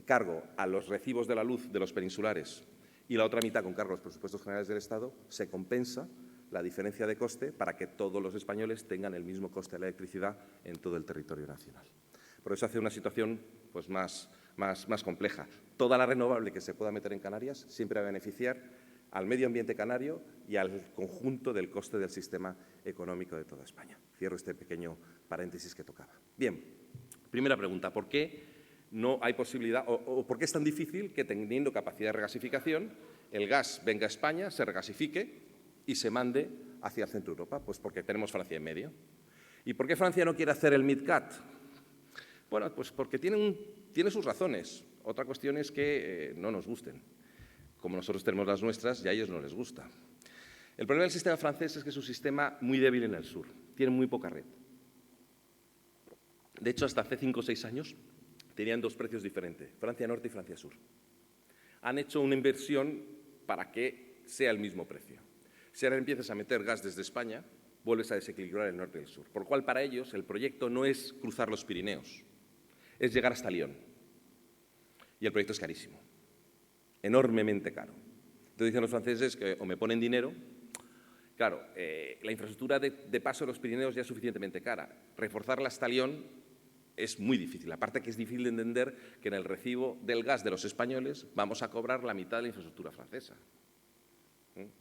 B: cargo a los recibos de la luz de los peninsulares y la otra mitad con cargo a los presupuestos generales del Estado, se compensa la diferencia de coste para que todos los españoles tengan el mismo coste de la electricidad en todo el territorio nacional. Por eso hace una situación pues, más compleja. Toda la renovable que se pueda meter en Canarias siempre va a beneficiar al medio ambiente canario y al conjunto del coste del sistema económico de toda España. Cierro este pequeño paréntesis que tocaba. Bien, primera pregunta, ¿por qué no hay posibilidad o por qué es tan difícil que teniendo capacidad de regasificación el gas venga a España, se regasifique y se mande hacia el centro de Europa? Pues porque tenemos Francia en medio. ¿Y por qué Francia no quiere hacer el MidCat? Bueno, pues porque tiene sus razones. Otra cuestión es que no nos gusten, como nosotros tenemos las nuestras y a ellos no les gusta. El problema del sistema francés es que es un sistema muy débil en el sur, tiene muy poca red. De hecho, hasta hace 5 o 6 años tenían dos precios diferentes, Francia Norte y Francia Sur. Han hecho una inversión para que sea el mismo precio. Si ahora empiezas a meter gas desde España, vuelves a desequilibrar el norte y el sur. Por lo cual, para ellos, el proyecto no es cruzar los Pirineos, es llegar hasta Lyon. Y el proyecto es carísimo, enormemente caro. Entonces dicen los franceses que o me ponen dinero. Claro, la infraestructura de paso de los Pirineos ya es suficientemente cara. Reforzarla hasta Lyon es muy difícil. Aparte que es difícil de entender que en el recibo del gas de los españoles vamos a cobrar la mitad de la infraestructura francesa.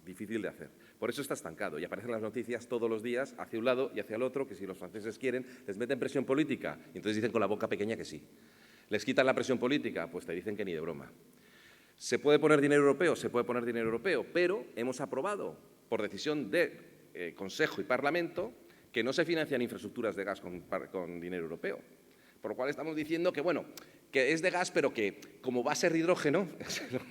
B: Difícil de hacer. Por eso está estancado y aparecen las noticias todos los días hacia un lado y hacia el otro, que si los franceses quieren les meten presión política y entonces dicen con la boca pequeña que sí. ¿Les quitan la presión política? Pues te dicen que ni de broma. ¿Se puede poner dinero europeo? Se puede poner dinero europeo, pero hemos aprobado por decisión de Consejo y Parlamento que no se financian infraestructuras de gas con dinero europeo. Por lo cual estamos diciendo que, bueno, que es de gas, pero que como va a ser de hidrógeno,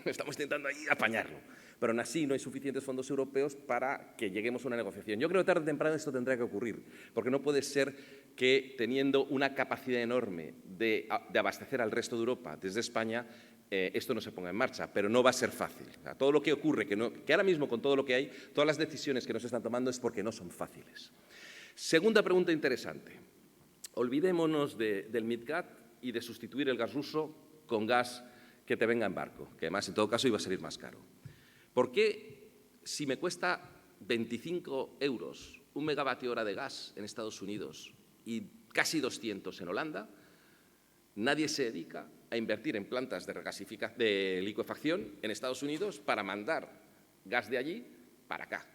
B: estamos intentando ahí apañarlo. Pero aún así no hay suficientes fondos europeos para que lleguemos a una negociación. Yo creo que tarde o temprano esto tendrá que ocurrir, porque no puede ser que teniendo una capacidad enorme de abastecer al resto de Europa desde España, esto no se ponga en marcha, pero no va a ser fácil. O sea, todo lo que ocurre, que ahora mismo con todo lo que hay, todas las decisiones que no se están tomando es porque no son fáciles. Segunda pregunta interesante. Olvidémonos del MidCat y de sustituir el gas ruso con gas que te venga en barco, que además en todo caso iba a salir más caro. ¿Por qué si me cuesta 25 euros un megavatio hora de gas en Estados Unidos y casi 200 en Holanda, nadie se dedica a invertir en plantas de licuefacción en Estados Unidos para mandar gas de allí para acá?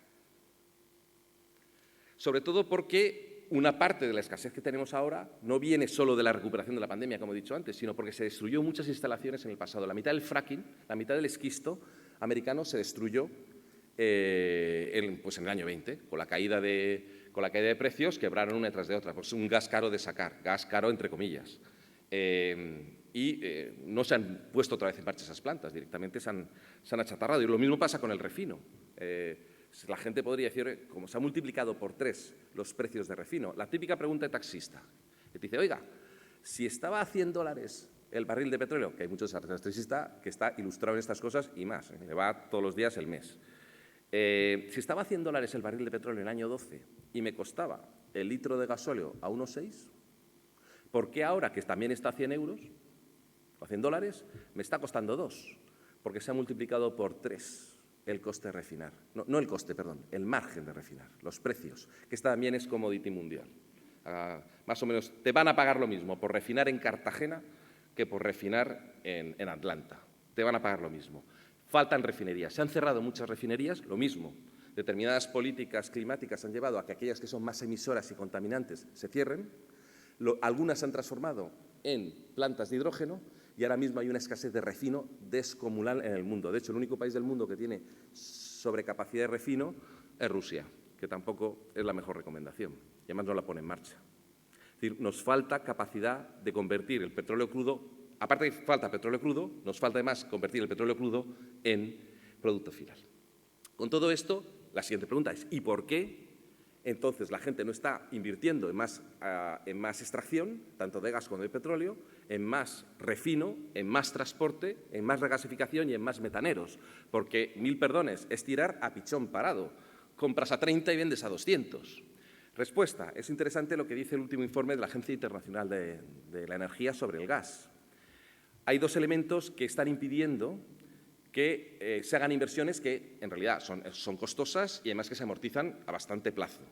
B: Sobre todo porque una parte de la escasez que tenemos ahora no viene solo de la recuperación de la pandemia, como he dicho antes, sino porque se destruyó muchas instalaciones en el pasado. La mitad del fracking, la mitad del esquisto americano se destruyó pues en el año 20, con la caída de con la caída de precios quebraron una tras de otra. Pues un gas caro de sacar, gas caro entre comillas. No se han puesto otra vez en marcha esas plantas, directamente se han achatarrado. Y lo mismo pasa con el refino. La gente podría decir, como se ha multiplicado por 3 los precios de refino, la típica pregunta de taxista, que te dice, oiga, si estaba a $100 el barril de petróleo, que hay muchos taxistas que está ilustrado en estas cosas y más, le va todos los días el mes. Si estaba a $100 el barril de petróleo en el año 12 y me costaba el litro de gasóleo a 1,6, ¿por qué ahora, que también está a 100 euros o a $100, me está costando 2? Porque se ha multiplicado por 3 el coste de refinar. No el coste, perdón, el margen de refinar, los precios, que esta también es commodity mundial. Más o menos te van a pagar lo mismo por refinar en Cartagena que por refinar en Atlanta. Te van a pagar lo mismo. Faltan refinerías. Se han cerrado muchas refinerías, lo mismo. Determinadas políticas climáticas han llevado a que aquellas que son más emisoras y contaminantes se cierren. Algunas se han transformado en plantas de hidrógeno y ahora mismo hay una escasez de refino descomunal en el mundo. De hecho, el único país del mundo que tiene sobrecapacidad de refino es Rusia, que tampoco es la mejor recomendación y además no la pone en marcha. Es decir, nos falta capacidad de convertir el petróleo crudo, aparte de que falta petróleo crudo, nos falta además convertir el petróleo crudo en producto final. Con todo esto, la siguiente pregunta es ¿y por qué entonces la gente no está invirtiendo en más extracción, tanto de gas como de petróleo, en más refino, en más transporte, en más regasificación y en más metaneros? Porque, mil perdones, es tirar a pichón parado. Compras a 30 y vendes a 200. Respuesta. Es interesante lo que dice el último informe de la Agencia Internacional de la Energía sobre el gas. Hay 2 elementos que están impidiendo que se hagan inversiones que, en realidad, son costosas y, además, que se amortizan a bastante plazo.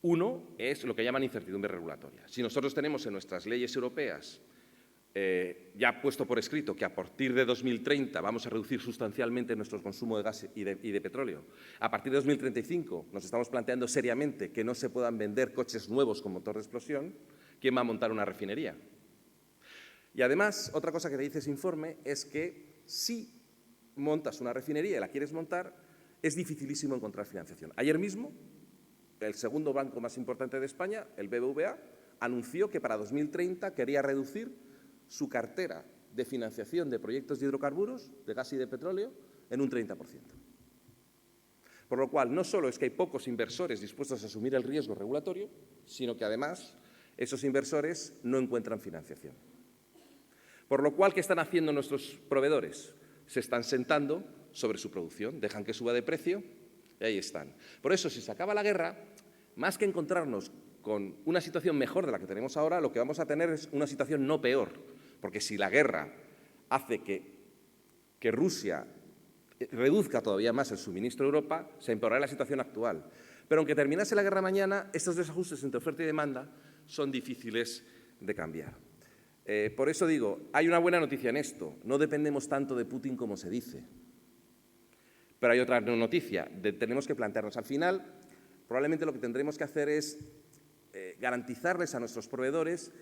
B: Uno es lo que llaman incertidumbre regulatoria. Si nosotros tenemos en nuestras leyes europeas ya puesto por escrito que a partir de 2030 vamos a reducir sustancialmente nuestro consumo de gas y de petróleo, a partir de 2035 nos estamos planteando seriamente que no se puedan vender coches nuevos con motor de explosión, ¿quién va a montar una refinería? Y, además, otra cosa que te dice ese informe es que si montas una refinería y la quieres montar, es dificilísimo encontrar financiación. Ayer mismo, el segundo banco más importante de España, el BBVA, anunció que para 2030 quería reducir su cartera de financiación de proyectos de hidrocarburos, de gas y de petróleo, en un 30%. Por lo cual, no solo es que hay pocos inversores dispuestos a asumir el riesgo regulatorio, sino que, además, esos inversores no encuentran financiación. Por lo cual, ¿qué están haciendo nuestros proveedores? Se están sentando sobre su producción, dejan que suba de precio y ahí están. Por eso, si se acaba la guerra, más que encontrarnos con una situación mejor de la que tenemos ahora, lo que vamos a tener es una situación no peor, porque si la guerra hace que Rusia reduzca todavía más el suministro a Europa, se empeorará la situación actual. Pero aunque terminase la guerra mañana, estos desajustes entre oferta y demanda son difíciles de cambiar. Por eso digo, hay una buena noticia en esto. No dependemos tanto de Putin como se dice. Pero hay otra noticia. Tenemos que plantearnos. Al final, probablemente lo que tendremos que hacer es garantizarles a nuestros proveedores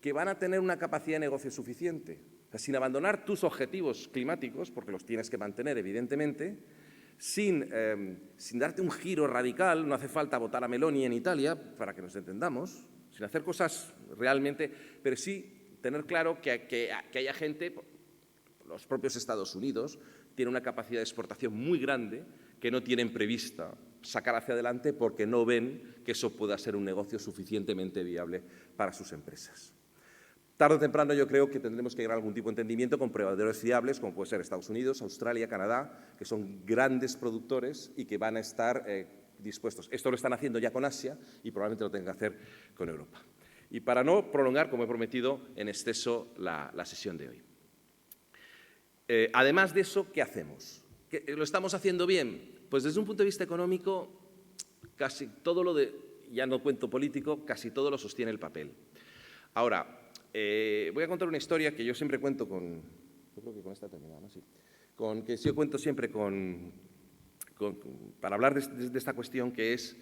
B: que van a tener una capacidad de negocio suficiente. O sea, sin abandonar tus objetivos climáticos, porque los tienes que mantener, evidentemente, sin darte un giro radical. No hace falta votar a Meloni en Italia, para que nos entendamos, sin hacer cosas realmente, pero sí tener claro que haya gente, los propios Estados Unidos, tienen una capacidad de exportación muy grande que no tienen prevista sacar hacia adelante porque no ven que eso pueda ser un negocio suficientemente viable para sus empresas. Tarde o temprano yo creo que tendremos que llegar a algún tipo de entendimiento con proveedores fiables, como puede ser Estados Unidos, Australia, Canadá, que son grandes productores y que van a estar dispuestos. Esto lo están haciendo ya con Asia y probablemente lo tengan que hacer con Europa. Y para no prolongar, como he prometido, en exceso la sesión de hoy. Además de eso, ¿qué hacemos? ¿Lo estamos haciendo bien? Pues desde un punto de vista económico, casi todo ya no cuento político, casi todo lo sostiene el papel. Ahora, voy a contar una historia que yo siempre cuento yo creo que con esta terminada, ¿no? Sí. Que yo cuento siempre para hablar de esta cuestión, que es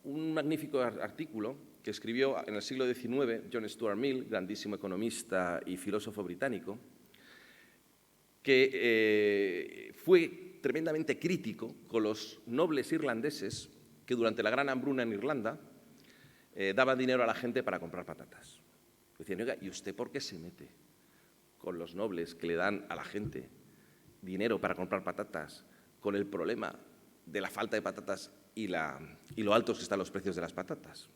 B: un magnífico artículo que escribió en el siglo XIX John Stuart Mill, grandísimo economista y filósofo británico, que fue tremendamente crítico con los nobles irlandeses que durante la gran hambruna en Irlanda daban dinero a la gente para comprar patatas. Decían, oiga, ¿y usted por qué se mete con los nobles que le dan a la gente dinero para comprar patatas con el problema de la falta de patatas y lo altos que están los precios de las patatas?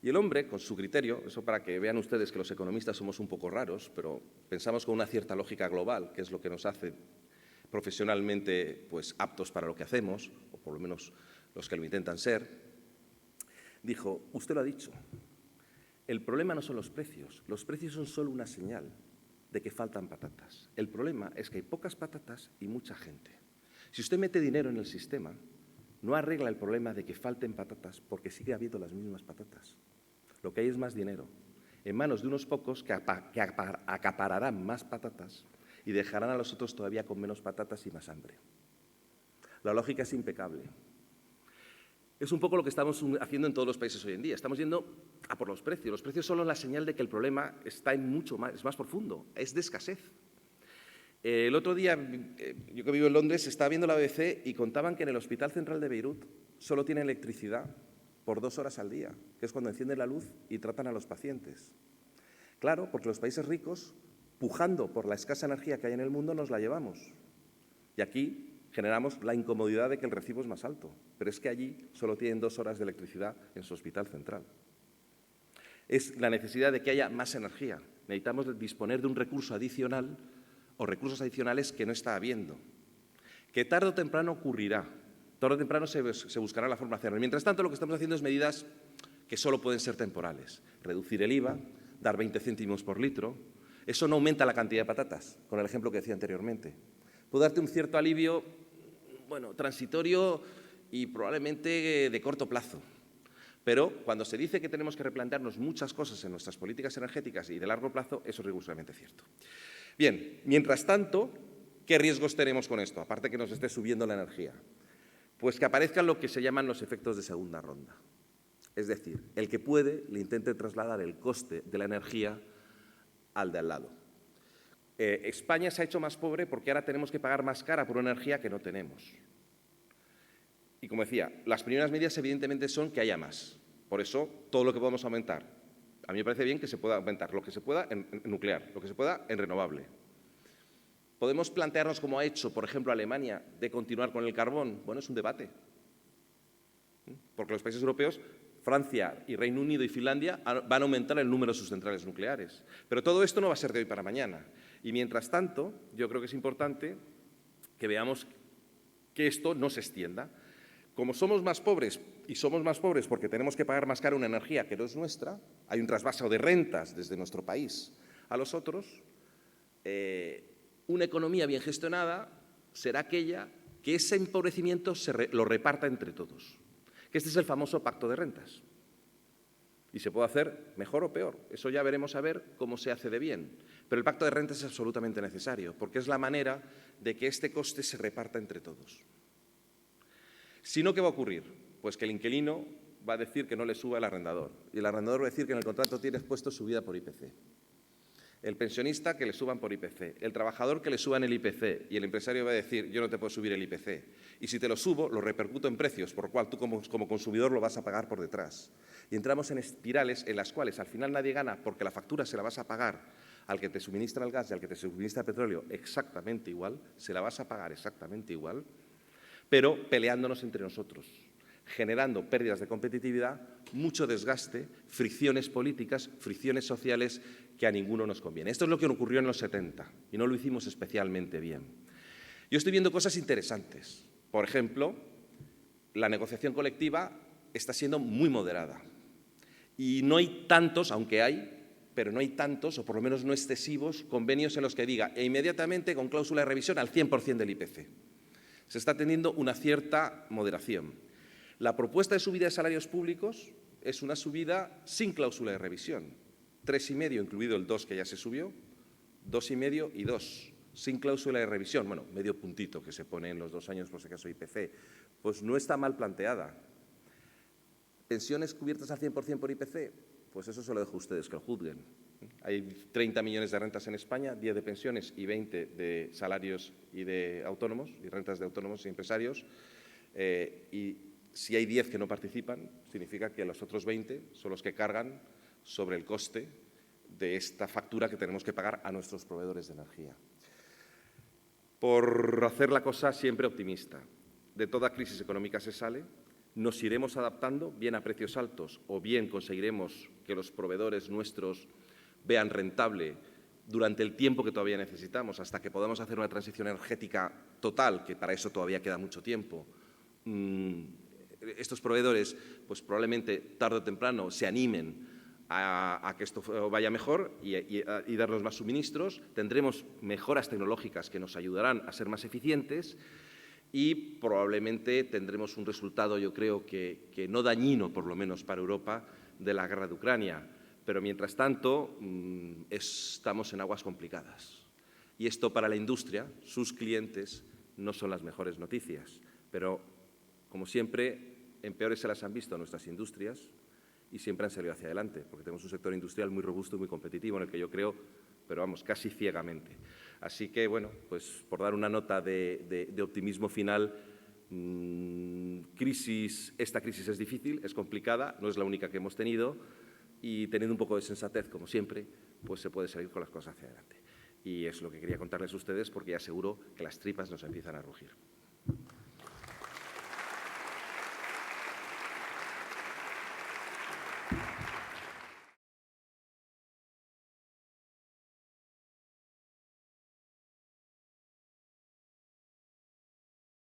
B: Y el hombre, con su criterio, eso para que vean ustedes que los economistas somos un poco raros, pero pensamos con una cierta lógica global, que es lo que nos hace profesionalmente pues, aptos para lo que hacemos, o por lo menos los que lo intentan ser, dijo, usted lo ha dicho, el problema no son los precios son solo una señal de que faltan patatas. El problema es que hay pocas patatas y mucha gente. Si usted mete dinero en el sistema, no arregla el problema de que falten patatas porque sigue habiendo las mismas patatas. Lo que hay es más dinero, en manos de unos pocos que acapararán más patatas y dejarán a los otros todavía con menos patatas y más hambre. La lógica es impecable. Es un poco lo que estamos haciendo en todos los países hoy en día. Estamos yendo a por los precios. Los precios son la señal de que el problema está en mucho más, es más profundo, es de escasez. El otro día, yo que vivo en Londres, estaba viendo la BBC y contaban que en el Hospital Central de Beirut solo tienen electricidad por 2 horas al día, que es cuando encienden la luz y tratan a los pacientes. Claro, porque los países ricos, pujando por la escasa energía que hay en el mundo, nos la llevamos. Y aquí generamos la incomodidad de que el recibo es más alto, pero es que allí solo tienen 2 horas de electricidad en su hospital central. Es la necesidad de que haya más energía. Necesitamos disponer de un recurso adicional o recursos adicionales que no está habiendo, que tarde o temprano ocurrirá, tarde o temprano se buscará la forma de hacerlo. Mientras tanto, lo que estamos haciendo es medidas que solo pueden ser temporales. Reducir el IVA, dar 20 céntimos por litro. Eso no aumenta la cantidad de patatas, con el ejemplo que decía anteriormente. Puede darte un cierto alivio, bueno, transitorio y probablemente de corto plazo. Pero cuando se dice que tenemos que replantearnos muchas cosas en nuestras políticas energéticas y de largo plazo, eso es rigurosamente cierto. Bien, mientras tanto, ¿qué riesgos tenemos con esto? Aparte que nos esté subiendo la energía. Pues que aparezcan lo que se llaman los efectos de segunda ronda. Es decir, el que puede le intente trasladar el coste de la energía al de al lado. España se ha hecho más pobre porque ahora tenemos que pagar más cara por una energía que no tenemos. Y como decía, las primeras medidas evidentemente son que haya más. Por eso, todo lo que podamos aumentar. A mí me parece bien que se pueda aumentar lo que se pueda en nuclear, lo que se pueda en renovable. ¿Podemos plantearnos, como ha hecho, por ejemplo, Alemania, de continuar con el carbón? Bueno, es un debate. Porque los países europeos, Francia y Reino Unido y Finlandia, van a aumentar el número de sus centrales nucleares. Pero todo esto no va a ser de hoy para mañana. Y mientras tanto, yo creo que es importante que veamos que esto no se extienda. Como somos más pobres, y somos más pobres porque tenemos que pagar más cara una energía que no es nuestra, hay un trasvase de rentas desde nuestro país a los otros, una economía bien gestionada será aquella que ese empobrecimiento lo reparta entre todos. Que este es el famoso pacto de rentas. Y se puede hacer mejor o peor. Eso ya veremos a ver cómo se hace de bien. Pero el pacto de rentas es absolutamente necesario, porque es la manera de que este coste se reparta entre todos. Si no, ¿qué va a ocurrir? Pues que el inquilino va a decir que no le suba el arrendador. Y el arrendador va a decir que en el contrato tiene expuesto subida por IPC. El pensionista que le suban por IPC. El trabajador que le suban el IPC. Y el empresario va a decir, yo no te puedo subir el IPC. Y si te lo subo, lo repercuto en precios, por lo cual tú como consumidor lo vas a pagar por detrás. Y entramos en espirales en las cuales al final nadie gana porque la factura se la vas a pagar al que te suministra el gas y al que te suministra el petróleo exactamente igual, se la vas a pagar exactamente igual, pero peleándonos entre nosotros, generando pérdidas de competitividad, mucho desgaste, fricciones políticas, fricciones sociales que a ninguno nos conviene. Esto es lo que ocurrió en los 70 y no lo hicimos especialmente bien. Yo estoy viendo cosas interesantes. Por ejemplo, la negociación colectiva está siendo muy moderada y no hay tantos, aunque hay, pero no hay tantos, o por lo menos no excesivos, convenios en los que diga inmediatamente con cláusula de revisión al 100% del IPC. Se está teniendo una cierta moderación. La propuesta de subida de salarios públicos es una subida sin cláusula de revisión. 3,5, incluido el 2 que ya se subió, 2,5 y 2, sin cláusula de revisión. Bueno, medio puntito que se pone en los 2 años por si acaso IPC. Pues no está mal planteada. ¿Pensiones cubiertas al 100% por IPC? Pues eso se lo dejo a ustedes que lo juzguen. Hay 30 millones de rentas en España, 10 de pensiones y 20 de salarios y de autónomos, y rentas de autónomos y empresarios. Y si hay 10 que no participan, significa que los otros 20 son los que cargan sobre el coste de esta factura que tenemos que pagar a nuestros proveedores de energía. Por hacer la cosa siempre optimista, de toda crisis económica se sale, nos iremos adaptando, bien a precios altos o bien conseguiremos que los proveedores nuestros vean rentable durante el tiempo que todavía necesitamos, hasta que podamos hacer una transición energética total, que para eso todavía queda mucho tiempo. Estos proveedores, pues probablemente tarde o temprano se animen a que esto vaya mejor y darnos más suministros. Tendremos mejoras tecnológicas que nos ayudarán a ser más eficientes y probablemente tendremos un resultado, yo creo, que no dañino, por lo menos para Europa, de la guerra de Ucrania. Pero, mientras tanto, estamos en aguas complicadas. Y esto para la industria, sus clientes, no son las mejores noticias. Pero, como siempre, en peores se las han visto nuestras industrias y siempre han salido hacia adelante, porque tenemos un sector industrial muy robusto y muy competitivo en el que yo creo, pero vamos, casi ciegamente. Así que, bueno, pues por dar una nota de optimismo final, esta crisis es difícil, es complicada, no es la única que hemos tenido, y teniendo un poco de sensatez, como siempre, pues se puede salir con las cosas hacia adelante. Y es lo que quería contarles a ustedes, porque ya seguro que las tripas nos empiezan a rugir.